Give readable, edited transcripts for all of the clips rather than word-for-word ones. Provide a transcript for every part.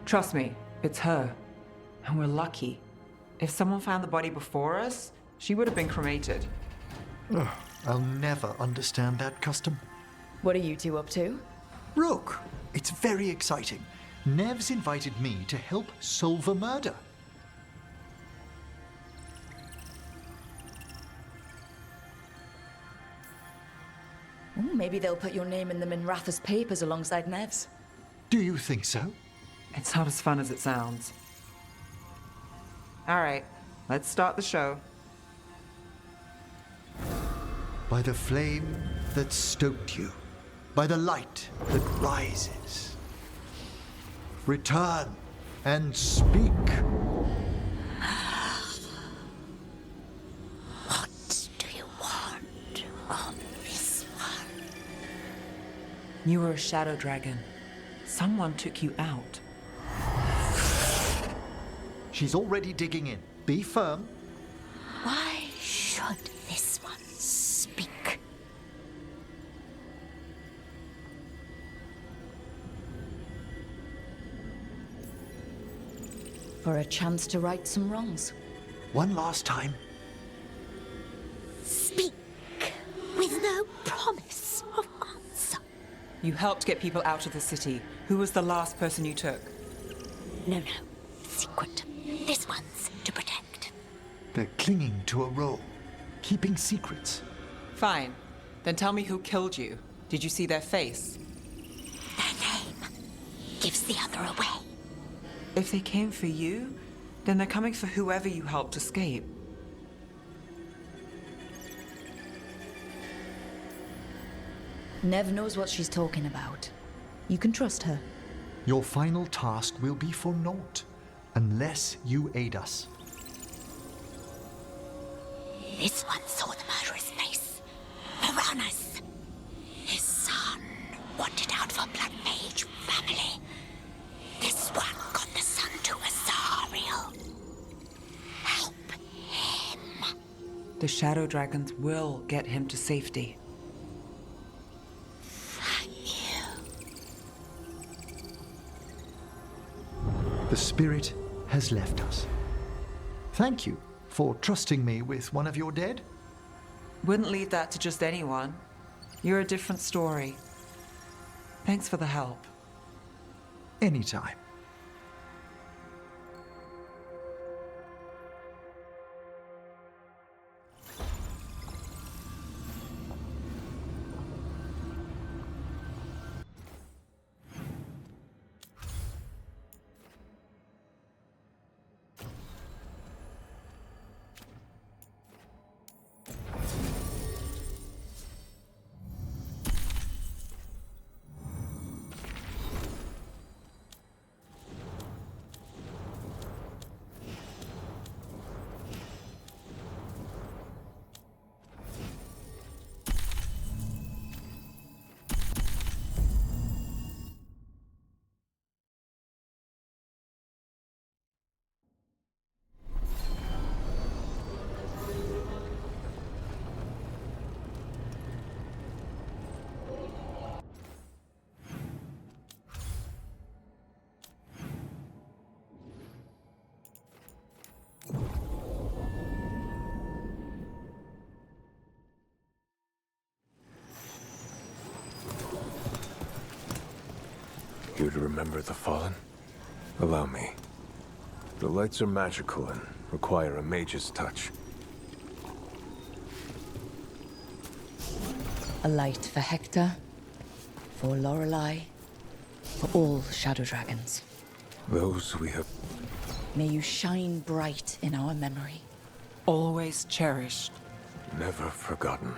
Trust me, it's her. And we're lucky. If someone found the body before us, she would have been cremated. Ugh, I'll never understand that custom. What are you two up to? Rook, it's very exciting. Neve's invited me to help solve a murder. Ooh, maybe they'll put your name in the Minrathous papers alongside Neve's. Do you think so? It's not as fun as it sounds. All right, let's start the show. By the flame that stoked you, by the light that rises. Return and speak. What do you want of this one? You were a shadow dragon. Someone took you out. She's already digging in. Be firm. Why should this one speak? For a chance to right some wrongs. One last time. Speak with no promise of answer. You helped get people out of the city. Who was the last person you took? No. Secret. This one's to protect. They're clinging to a role, keeping secrets. Fine. Then tell me who killed you. Did you see their face? Their name gives the other away. If they came for you, then they're coming for whoever you helped escape. Neve knows what she's talking about. You can trust her. Your final task will be for naught, unless you aid us. This one saw the murderer's face. Piranhas. His son wanted out for Blood Mage family. This one got the son to Azariel. Help him. The shadow dragons will get him to safety. The spirit has left us. Thank you for trusting me with one of your dead. Wouldn't leave that to just anyone. You're a different story. Thanks for the help. Anytime. You'd remember the Fallen? Allow me. The lights are magical and require a mage's touch. A light for Hector, for Lorelei, for all shadow dragons. Those we have... May you shine bright in our memory. Always cherished. never forgotten.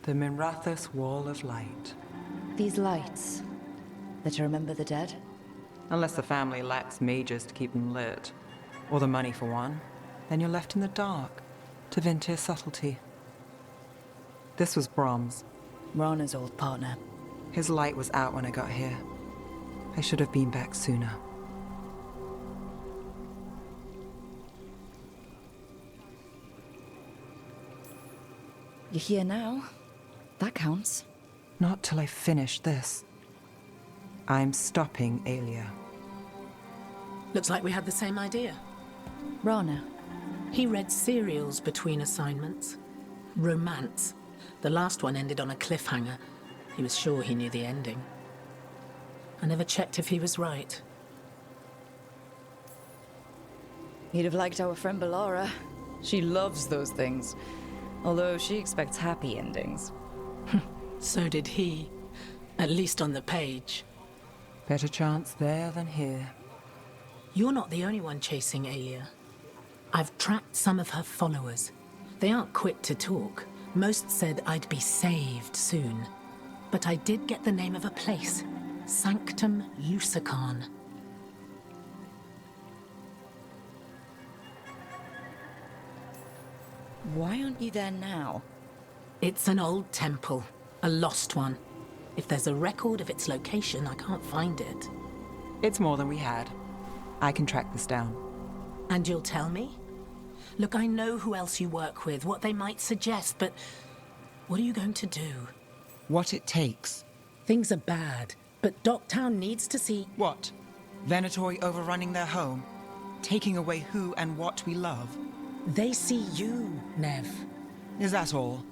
The Minrathous Wall of Light. These lights, that to remember the dead? Unless the family lacks mages to keep them lit, or the money for one, then you're left in the dark to Vintir's subtlety. This was Brom's. Rana's old partner. His light was out when I got here. I should have been back sooner. You're here now. That counts. Not till I finish this. I'm stopping Aelia. Looks like we had the same idea. Rana. He read serials between assignments. Romance. The last one ended on a cliffhanger. He was sure he knew the ending. I never checked if he was right. He'd have liked our friend Bellara. She loves those things. Although she expects happy endings. So did he. At least on the page. Better chance there than here. You're not the only one chasing Aelia. I've tracked some of her followers. They aren't quick to talk. Most said I'd be saved soon. But I did get the name of a place. Sanctum Lucanis. Why aren't you there now? It's an old temple. A lost one. If there's a record of its location, I can't find it. It's more than we had. I can track this down. And you'll tell me? Look, I know who else you work with, what they might suggest, but what are you going to do? What it takes. Things are bad, but Docktown needs to see... What? Venatori overrunning their home? Taking away who and what we love? They see you, Neve. Is that all?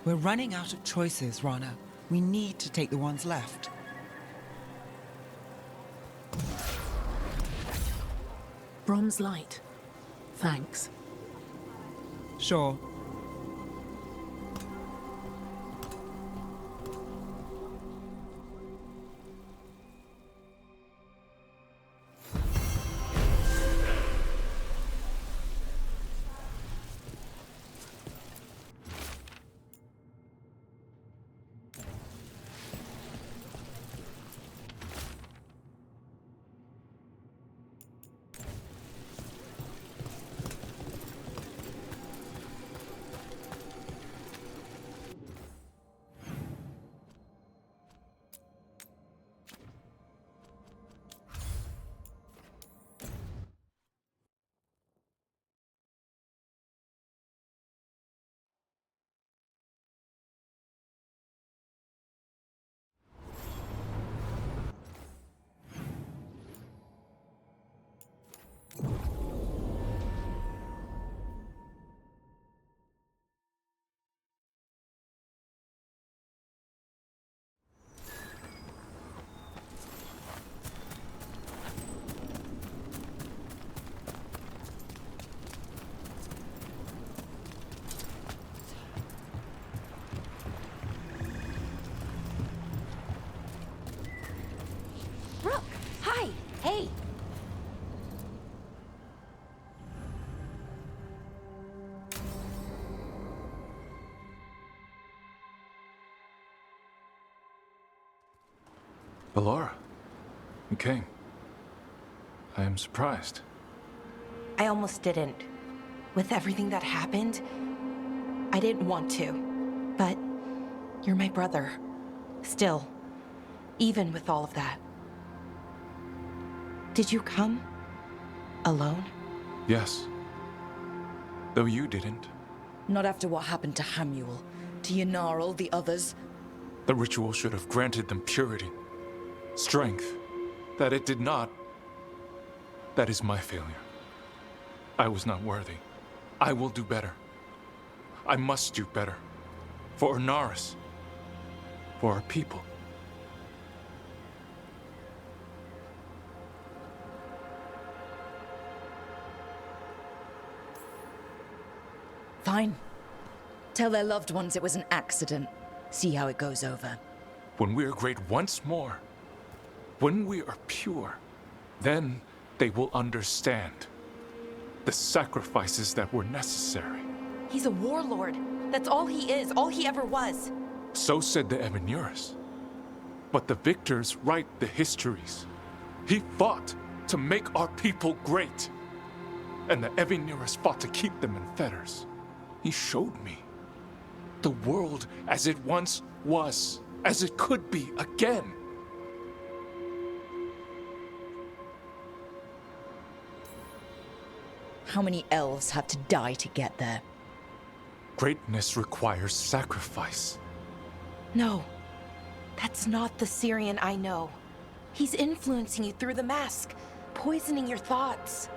We're running out of choices, Rana. We need to take the ones left. Brom's light. Thanks. Sure. Rook! Hi! Hey! Bellara, you came. I am surprised. I almost didn't. With everything that happened, I didn't want to. But you're my brother. Still. Even with all of that. Did you come? Alone? Yes. Though you didn't. Not after what happened to Hamuel, to Yanarl, the others. The ritual should have granted them purity. Strength. That it did not. That is my failure. I was not worthy. I will do better. I must do better. For Ornaris. For our people. Fine. Tell their loved ones it was an accident. See how it goes over. When we are great once more, when we are pure, then they will understand the sacrifices that were necessary. He's a warlord. That's all he is, all he ever was. So said the Evenurus. But the victors write the histories. He fought to make our people great. And the Evenurus fought to keep them in fetters. He showed me the world as it once was, as it could be again. How many elves had to die to get there? Greatness requires sacrifice. No, that's not the Syrian I know. He's influencing you through the mask, poisoning your thoughts.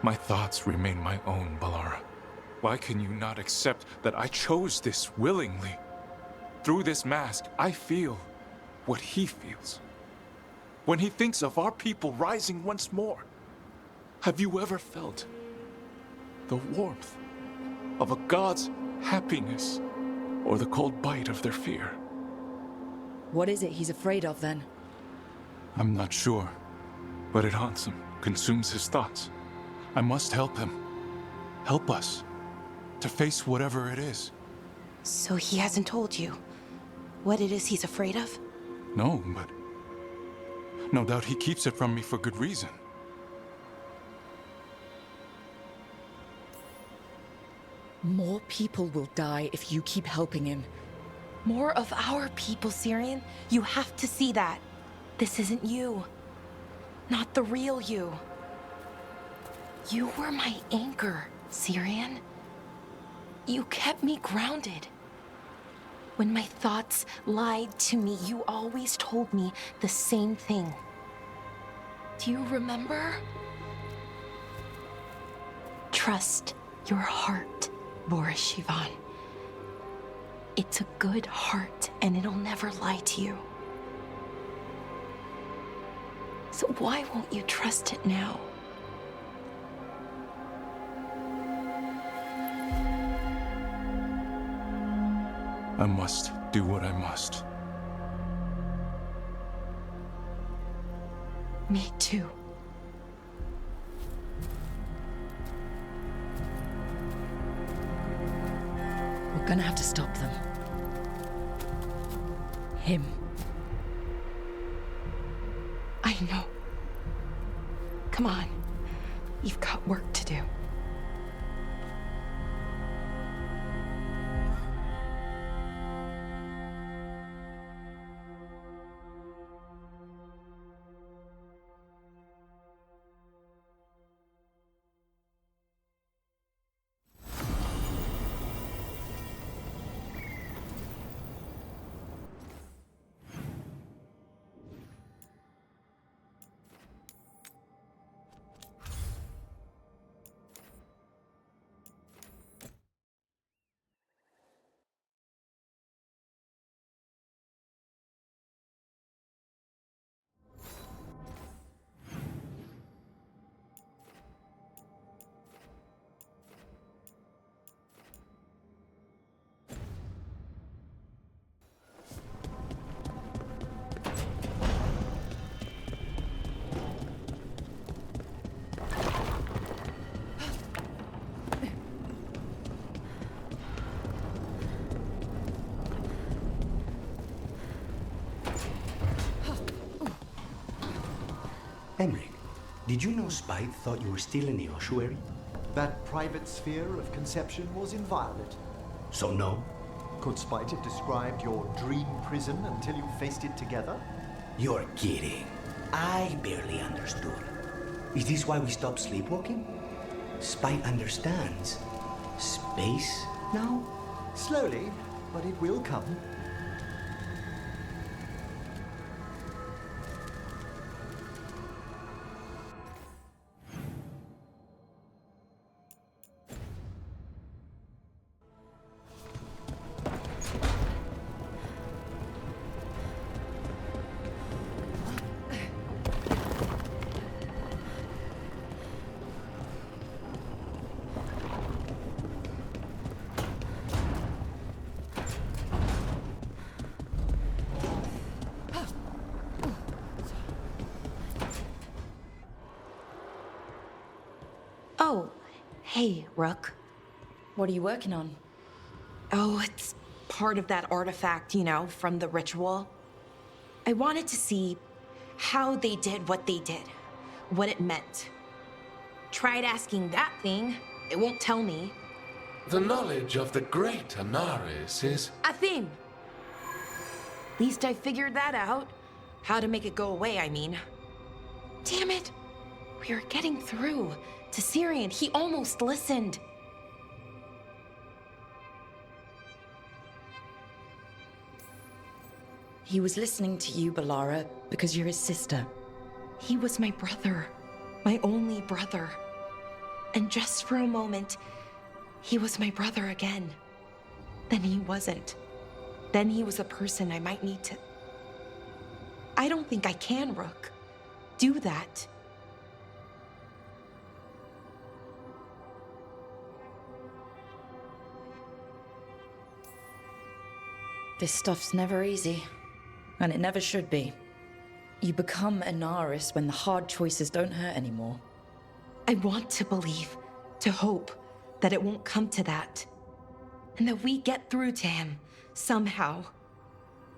My thoughts remain my own, Balara. Why can you not accept that I chose this willingly? Through this mask, I feel what he feels. When he thinks of our people rising once more, have you ever felt the warmth of a god's happiness or the cold bite of their fear? What is it he's afraid of, then? I'm not sure, but it haunts him, consumes his thoughts. I must help him. Help us to face whatever it is. So he hasn't told you what it is he's afraid of? No, but no doubt he keeps it from me for good reason. More people will die if you keep helping him. More of our people, Syrian. You have to see that. This isn't you. Not the real you. You were my anchor, Syrian. You kept me grounded. When my thoughts lied to me, you always told me the same thing. Do you remember? Trust your heart, Boris Shivan. It's a good heart, and it'll never lie to you. So why won't you trust it now? I must do what I must. Me too. We're gonna have to stop them. Him. I know. Come on. You've got work to do. Emric, did you know Spite thought you were still in the ossuary? That private sphere of conception was inviolate. So no? Could Spite have described your dream prison until you faced it together? You're kidding. I barely understood. Is this why we stopped sleepwalking? Spite understands. Space now? Slowly, but it will come. Oh, hey, Rook. What are you working on? Oh, it's part of that artifact, you know, from the ritual. I wanted to see how they did what they did, what it meant. Tried asking that thing, it won't tell me. The knowledge of the great Anaris is... A thing! Least I figured that out. How to make it go away, I mean. Damn it! We were getting through to Syrian. He almost listened. He was listening to you, Balara, because you're his sister. He was my brother. My only brother. And just for a moment, he was my brother again. Then he wasn't. Then he was a person I might need to... I don't think I can, Rook. Do that. This stuff's never easy. And it never should be. You become Anaris when the hard choices don't hurt anymore. I want to believe, to hope, that it won't come to that. And that we get through to him, somehow.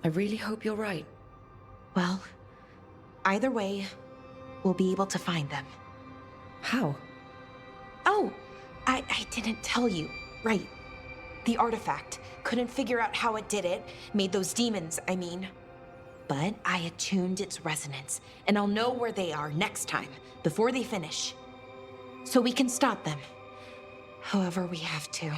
I really hope you're right. Well, either way, we'll be able to find them. How? Oh, I didn't tell you. Right. The artifact. Couldn't figure out how it did it. Made those demons, I mean. But I attuned its resonance, and I'll know where they are next time, before they finish. So we can stop them. However we have to.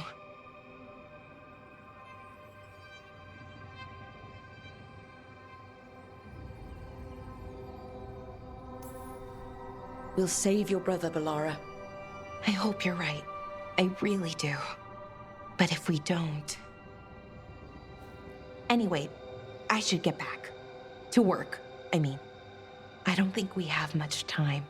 We'll save your brother, Balara. I hope you're right. I really do. But if we don't... Anyway, I should get back. To work, I mean. I don't think we have much time.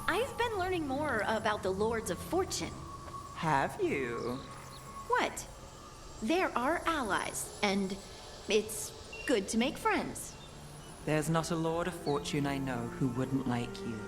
I've been learning more about the Lords of Fortune. Have you? What? They're our allies, and it's good to make friends. There's not a Lord of Fortune I know who wouldn't like you.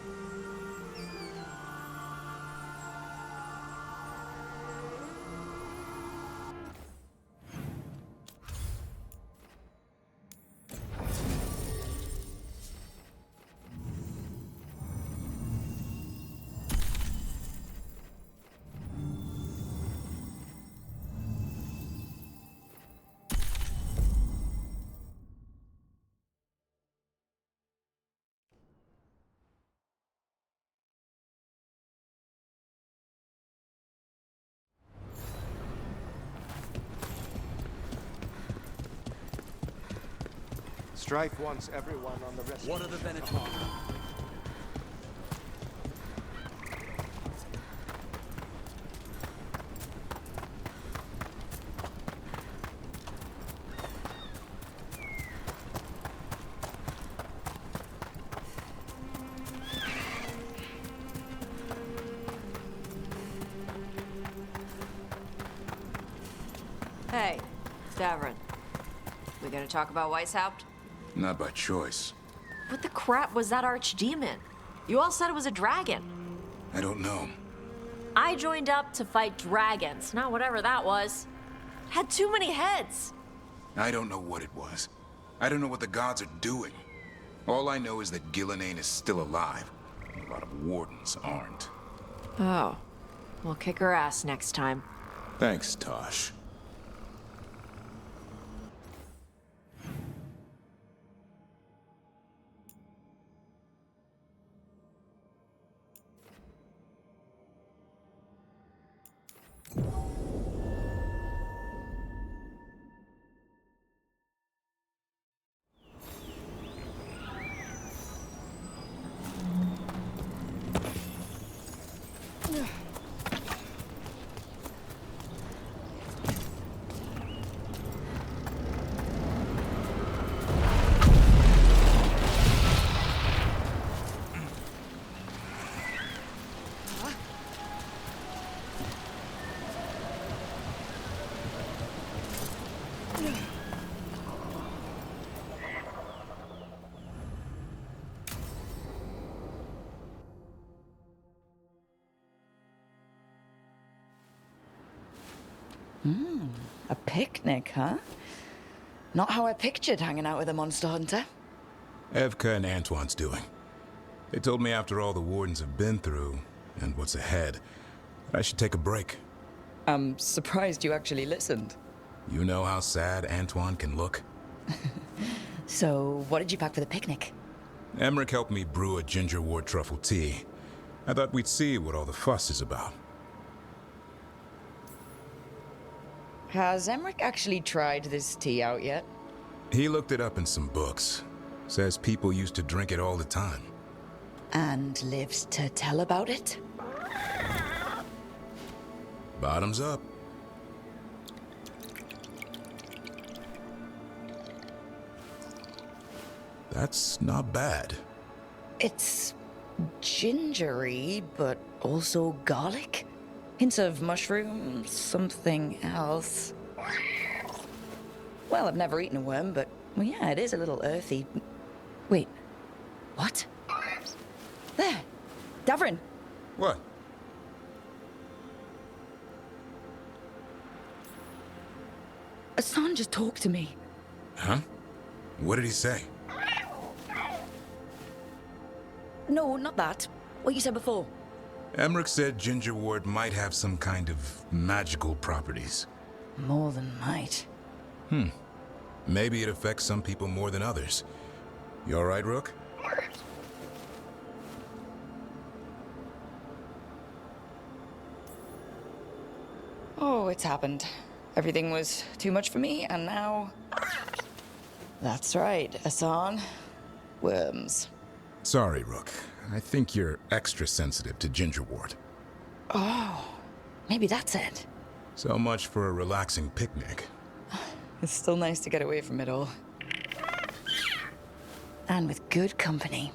Strife wants everyone on the rescue. What are the Venatori? Hey, Davrin. We gonna talk about Weishaupt? Not by choice. What the crap was that archdemon? You all said it was a dragon. I don't know. I joined up to fight dragons, not whatever that was. Had too many heads. I don't know what it was. I don't know what the gods are doing. All I know is that Gillenane is still alive. A lot of wardens aren't. Oh. We'll kick her ass next time. Thanks, Taash. A picnic, huh? Not how I pictured hanging out with a monster hunter. Evka and Antoine's doing. They told me after all the Wardens have been through, and what's ahead, that I should take a break. I'm surprised you actually listened. You know how sad Antoine can look? So, what did you pack for the picnic? Emmerich helped me brew a ginger wort truffle tea. I thought we'd see what all the fuss is about. Has Emmerich actually tried this tea out yet? He looked it up in some books. Says people used to drink it all the time. And lives to tell about it? Bottoms up. That's not bad. It's gingery, but also garlic. Hints of mushroom, something else. Well, I've never eaten a worm, but well, yeah, it is a little earthy. Wait, what? There, Davrin. What? Hassan just talked to me. Huh? What did he say? No, not that. What you said before. Emmerich said ginger wort might have some kind of magical properties. More than might. Maybe it affects some people more than others. You all right, Rook? Oh, it's happened. Everything was too much for me, and now... That's right, Hassan. Worms. Sorry, Rook. I think you're extra sensitive to ginger wort. Oh, maybe that's it. So much for a relaxing picnic. It's still nice to get away from it all. And with good company.